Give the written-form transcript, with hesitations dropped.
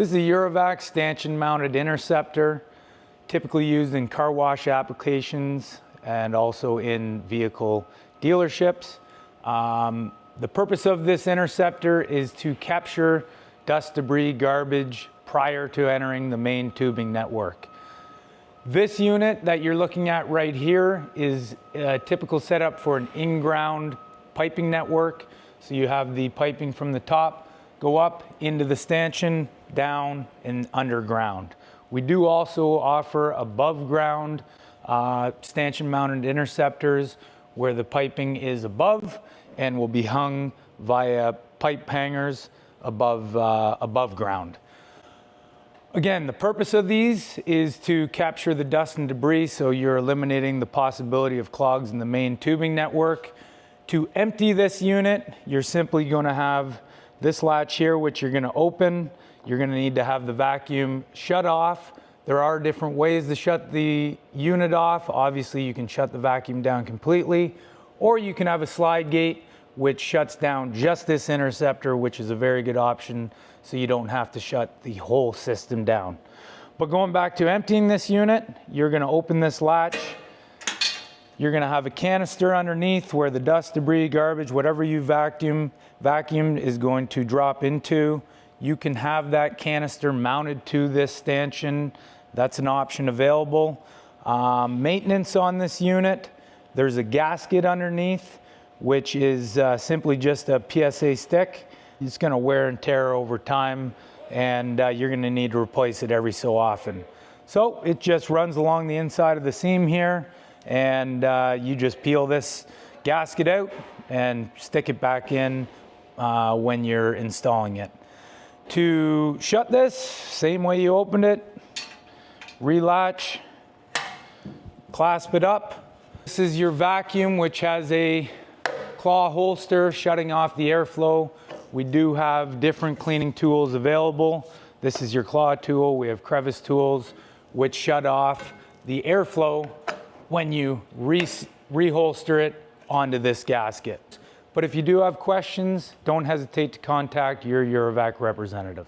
This is a Eurovac Stanchion Mounted Interceptor, typically used in car wash applications and also in vehicle dealerships. The purpose of this interceptor is to capture dust, debris, garbage prior to entering the main tubing network. This unit that you're looking at right here is a typical setup for an in-ground piping network. So you have the piping from the top go up into the stanchion, down and underground. We do also offer above ground stanchion mounted interceptors where the piping is above and will be hung via pipe hangers above ground. Again, the purpose of these is to capture the dust and debris, so you're eliminating the possibility of clogs in the main tubing network. To empty this unit, you're simply going to have this latch here, which you're going to open. You're going to need to have the vacuum shut off. There are different ways to shut the unit off. Obviously, you can shut the vacuum down completely, or you can have a slide gate which shuts down just this interceptor, which is a very good option, so you don't have to shut the whole system down. But going back to emptying this unit, you're going to open this latch. You're going to have a canister underneath where the dust, debris, garbage, whatever you vacuumed is going to drop into. You can have that canister mounted to this stanchion. That's an option available. Maintenance on this unit, there's a gasket underneath, which is simply just a PSA stick. It's going to wear and tear over time, and you're going to need to replace it every so often. So it just runs along the inside of the seam here, and you just peel this gasket out and stick it back in when you're installing it. To shut this, same way you opened it, relatch, clasp it up. This is your vacuum, which has a claw holster shutting off the airflow. We do have different cleaning tools available. This is your claw tool. We have crevice tools which shut off the airflow when you reholster it onto this gasket. But if you do have questions, don't hesitate to contact your Eurovac representative.